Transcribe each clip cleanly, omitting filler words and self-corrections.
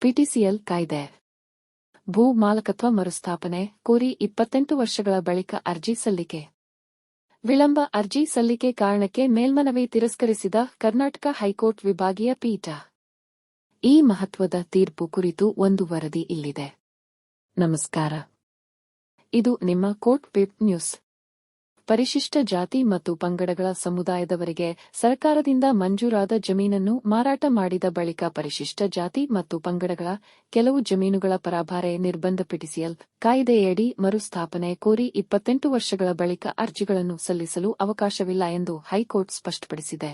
PTCL ಕಾಯ್ದೆ ಭೂ ಮಾಲಕತ್ವ ಮರುಸ್ಥಾಪನೆ ಕೋರಿ 28 ವರ್ಷಗಳ ಬಳಿಕ ಅರ್ಜಿ ಸಲ್ಲಿಕೆ. ವಿಳಂಬ ಅರ್ಜಿ ಸಲ್ಲಿಕೆ ಕಾರಣಕ್ಕೆ ಮೇಲ್ಮನವಿ ತಿರಸ್ಕರಿಸಿದ ಕರ್ನಾಟಕ ಹೈಕೋರ್ಟ್ ವಿಭಾಗೀಯ ಪೀಠ. ಈ ಮಹತ್ವದ ತೀರ್ಪು ಕುರಿತು ಒಂದು ವರದಿ ಇಲ್ಲಿದೆ. ನಮಸ್ಕಾರ. ಇದು ನಿಮ್ಮ ಕೋರ್ಟ್ ವೆಬ್ ನ್ಯೂಸ್. ಪರಿಶಿಷ್ಟ ಜಾತಿ ಮತ್ತು ಪಂಗಡಗಳ ಸಮುದಾಯದವರಿಗೆ ಸರ್ಕಾರದಿಂದ ಮಂಜೂರಾದ ಜಮೀನನ್ನು ಮಾರಾಟ ಮಾಡಿದ ಬಳಿಕ ಪರಿಶಿಷ್ಟ ಜಾತಿ ಮತ್ತು ಪಂಗಡಗಳ ಕೆಲವು ಜಮೀನುಗಳ ಪರಭಾರೆ ನಿರ್ಬಂಧ ಪಿಟಿಸಿಎಲ್ ಕಾಯ್ದೆಯಡಿ ಮರುಸ್ಥಾಪನೆ ಕೋರಿ 28 ವರ್ಷಗಳ ಬಳಿಕ ಅರ್ಜಿಗಳನ್ನು ಸಲ್ಲಿಸಲು ಅವಕಾಶವಿಲ್ಲ ಎಂದು ಹೈಕೋರ್ಟ್ ಸ್ಪಷ್ಟಪಡಿಸಿದೆ.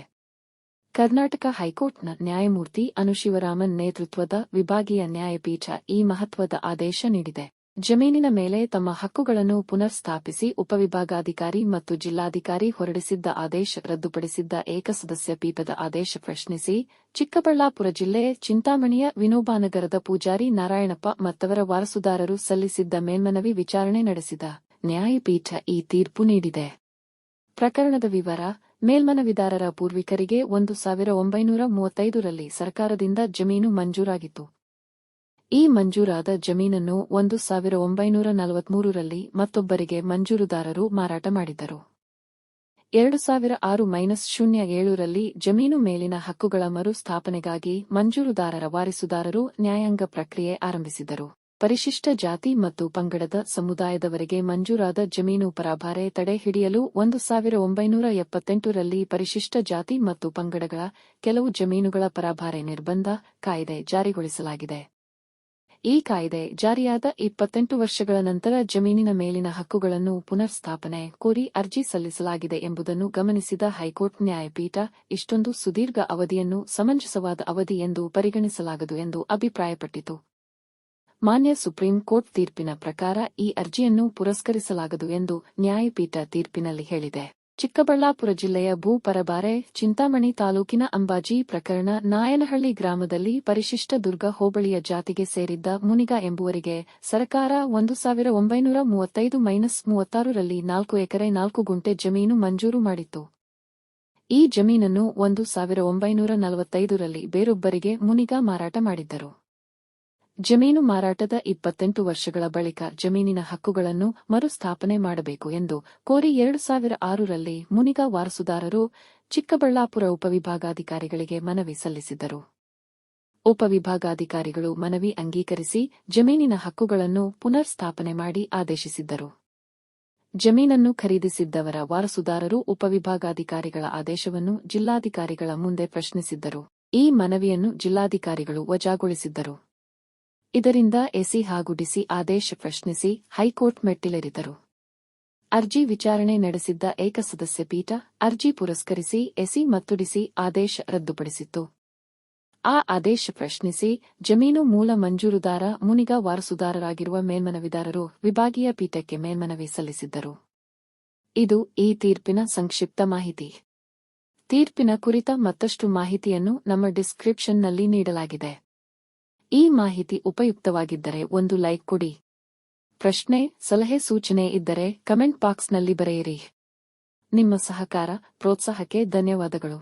ಕರ್ನಾಟಕ ಹೈಕೋರ್ಟ್ನ ನ್ಯಾಯಮೂರ್ತಿ ಅನುಶಿವರಾಮನ್ ನೇತೃತ್ವದ ವಿಭಾಗೀಯ ನ್ಯಾಯಪೀಠ ಈ ಮಹತ್ವದ ಆದೇಶ ನೀಡಿದೆ. ಜಮೀನಿನ ಮೇಲೆ ತಮ್ಮ ಹಕ್ಕುಗಳನ್ನು ಪುನರ್ ಸ್ಥಾಪಿಸಿ ಉಪವಿಭಾಗಾಧಿಕಾರಿ ಮತ್ತು ಜಿಲ್ಲಾಧಿಕಾರಿ ಹೊರಡಿಸಿದ್ದ ಆದೇಶ ರದ್ದುಪಡಿಸಿದ್ದ ಏಕಸದಸ್ಯ ಪೀಠದ ಆದೇಶ ಪ್ರಶ್ನಿಸಿ ಚಿಕ್ಕಬಳ್ಳಾಪುರ ಜಿಲ್ಲೆ ಚಿಂತಾಮಣಿಯ ವಿನೋಬಾನಗರದ ಪೂಜಾರಿ ನಾರಾಯಣಪ್ಪ ಮತ್ತವರ ವಾರಸುದಾರರು ಸಲ್ಲಿಸಿದ್ದ ಮೇಲ್ಮನವಿ ವಿಚಾರಣೆ ನಡೆಸಿದ ನ್ಯಾಯಪೀಠ ಈ ತೀರ್ಪು ನೀಡಿದೆ. ಪ್ರಕರಣದ ವಿವರ: ಮೇಲ್ಮನವಿದಾರರ ಪೂರ್ವಿಕರಿಗೆ 1935ರಲ್ಲಿ ಸರ್ಕಾರದಿಂದ ಜಮೀನು ಮಂಜೂರಾಗಿತ್ತು. ಈ ಮಂಜೂರಾದ ಜಮೀನನ್ನು 1943ರಲ್ಲಿ ಮತ್ತೊಬ್ಬರಿಗೆ ಮಂಜೂರುದಾರರು ಮಾರಾಟ ಮಾಡಿದ್ದರು. 2006-07ರಲ್ಲಿ ಜಮೀನು ಮೇಲಿನ ಹಕ್ಕುಗಳ ಮರು ಸ್ಥಾಪನೆಗಾಗಿ ಮಂಜೂರುದಾರರ ವಾರಸುದಾರರು ನ್ಯಾಯಾಂಗ ಪ್ರಕ್ರಿಯೆ ಆರಂಭಿಸಿದರು. ಪರಿಶಿಷ್ಟ ಜಾತಿ ಮತ್ತು ಪಂಗಡದ ಸಮುದಾಯದವರಿಗೆ ಮಂಜೂರಾದ ಜಮೀನು ಪರಭಾರೆ ತಡೆ ಹಿಡಿಯಲು 1978ರಲ್ಲಿ ಪರಿಶಿಷ್ಟ ಜಾತಿ ಮತ್ತು ಪಂಗಡಗಳ ಕೆಲವು ಜಮೀನುಗಳ ಪರಭಾರೆ ನಿರ್ಬಂಧ ಕಾಯ್ದೆ ಜಾರಿಗೊಳಿಸಲಾಗಿದೆ. ಈ ಕಾಯ್ದೆ ಜಾರಿಯಾದ 28 ವರ್ಷಗಳ ನಂತರ ಜಮೀನಿನ ಮೇಲಿನ ಹಕ್ಕುಗಳನ್ನು ಪುನರ್ ಸ್ಥಾಪನೆ ಕೋರಿ ಅರ್ಜಿ ಸಲ್ಲಿಸಲಾಗಿದೆ ಎಂಬುದನ್ನು ಗಮನಿಸಿದ ಹೈಕೋರ್ಟ್ ನ್ಯಾಯಪೀಠ ಇಷ್ಟೊಂದು ಸುದೀರ್ಘ ಅವಧಿಯನ್ನು ಸಮಂಜಸವಾದ ಅವಧಿ ಎಂದು ಪರಿಗಣಿಸಲಾಗದು ಎಂದು ಅಭಿಪ್ರಾಯಪಟ್ಟಿತು. ಮಾನ್ಯ ಸುಪ್ರೀಂ ಕೋರ್ಟ್ ತೀರ್ಪಿನ ಪ್ರಕಾರ ಈ ಅರ್ಜಿಯನ್ನು ಪುರಸ್ಕರಿಸಲಾಗದು ಎಂದು ನ್ಯಾಯಪೀಠ ತೀರ್ಪಿನಲ್ಲಿ ಹೇಳಿದೆ. ಚಿಕ್ಕಬಳ್ಳಾಪುರ ಜಿಲ್ಲೆಯ ಭೂ ಪರಭಾರೆ ಚಿಂತಾಮಣಿ ತಾಲೂಕಿನ ಅಂಬಾಜಿ ಪ್ರಕರಣ ನಾಯನಹಳ್ಳಿ ಗ್ರಾಮದಲ್ಲಿ ಪರಿಶಿಷ್ಟ ದುರ್ಗ ಹೋಬಳಿಯ ಜಾತಿಗೆ ಸೇರಿದ್ದ ಮುನಿಗ ಎಂಬುವರಿಗೆ ಸರ್ಕಾರ 1935-36ರಲ್ಲಿ 4 ಎಕರೆ 4 ಗುಂಟೆ ಜಮೀನು ಮಂಜೂರು ಮಾಡಿತ್ತು. ಈ ಜಮೀನನ್ನು 1945ರಲ್ಲಿ ಬೇರೊಬ್ಬರಿಗೆ ಮುನಿಗ ಮಾರಾಟ ಮಾಡಿದ್ದರು. ಜಮೀನು ಮಾರಾಟದ 28 ವರ್ಷಗಳ ಬಳಿಕ ಜಮೀನಿನ ಹಕ್ಕುಗಳನ್ನು ಮರುಸ್ಥಾಪನೆ ಮಾಡಬೇಕು ಎಂದು ಕೋರಿ 2006ರಲ್ಲಿ ಮುನಿಗ ವಾರಸುದಾರರು ಚಿಕ್ಕಬಳ್ಳಾಪುರ ಉಪವಿಭಾಗಾಧಿಕಾರಿಗಳಿಗೆ ಮನವಿ ಸಲ್ಲಿಸಿದ್ದರು. ಉಪವಿಭಾಗಾಧಿಕಾರಿಗಳು ಮನವಿ ಅಂಗೀಕರಿಸಿ ಜಮೀನಿನ ಹಕ್ಕುಗಳನ್ನು ಪುನರ್ ಸ್ಥಾಪನೆ ಮಾಡಿ ಆದೇಶಿಸಿದ್ದರು. ಜಮೀನನ್ನು ಖರೀದಿಸಿದ್ದವರ ವಾರಸುದಾರರು ಉಪವಿಭಾಗಾಧಿಕಾರಿಗಳ ಆದೇಶವನ್ನು ಜಿಲ್ಲಾಧಿಕಾರಿಗಳ ಮುಂದೆ ಪ್ರಶ್ನಿಸಿದ್ದರು. ಈ ಮನವಿಯನ್ನು ಜಿಲ್ಲಾಧಿಕಾರಿಗಳು ವಜಾಗೊಳಿಸಿದ್ದರು. ಇದರಿಂದ ಎಸಿ ಹಾಗೂ ಡಿಸಿ ಆದೇಶ ಪ್ರಶ್ನಿಸಿ ಹೈಕೋರ್ಟ್ ಮೆಟ್ಟಿಲೇರಿದರು. ಅರ್ಜಿ ವಿಚಾರಣೆ ನಡೆಸಿದ್ದ ಏಕಸದಸ್ಯ ಪೀಠ ಅರ್ಜಿ ಪುರಸ್ಕರಿಸಿ ಎಸಿ ಮತ್ತು ಡಿಸಿ ಆದೇಶ ರದ್ದುಪಡಿಸಿತ್ತು. ಆ ಆದೇಶ ಪ್ರಶ್ನಿಸಿ ಜಮೀನು ಮೂಲ ಮಂಜೂರುದಾರ ಮುನಿಗ ವಾರಸುದಾರರಾಗಿರುವ ಮೇಲ್ಮನವಿದಾರರು ವಿಭಾಗೀಯ ಪೀಠಕ್ಕೆ ಮೇಲ್ಮನವಿ ಸಲ್ಲಿಸಿದ್ದರು. ಇದು ಈ ತೀರ್ಪಿನ ಸಂಕ್ಷಿಪ್ತ ಮಾಹಿತಿ. ತೀರ್ಪಿನ ಕುರಿತ ಮತ್ತಷ್ಟು ಮಾಹಿತಿಯನ್ನು ನಮ್ಮ ಡಿಸ್ಕ್ರಿಪ್ಷನ್ನಲ್ಲಿ ನೀಡಲಾಗಿದೆ. ಈ ಮಾಹಿತಿ ಉಪಯುಕ್ತವಾಗಿದ್ದರೆ ಒಂದು ಲೈಕ್ ಕೊಡಿ. ಪ್ರಶ್ನೆ, ಸಲಹೆ, ಸೂಚನೆ ಇದ್ದರೆ ಕಮೆಂಟ್ ಬಾಕ್ಸ್ನಲ್ಲಿ ಬರೆಯಿರಿ. ನಿಮ್ಮ ಸಹಕಾರ, ಪ್ರೋತ್ಸಾಹಕ್ಕೆ ಧನ್ಯವಾದಗಳು.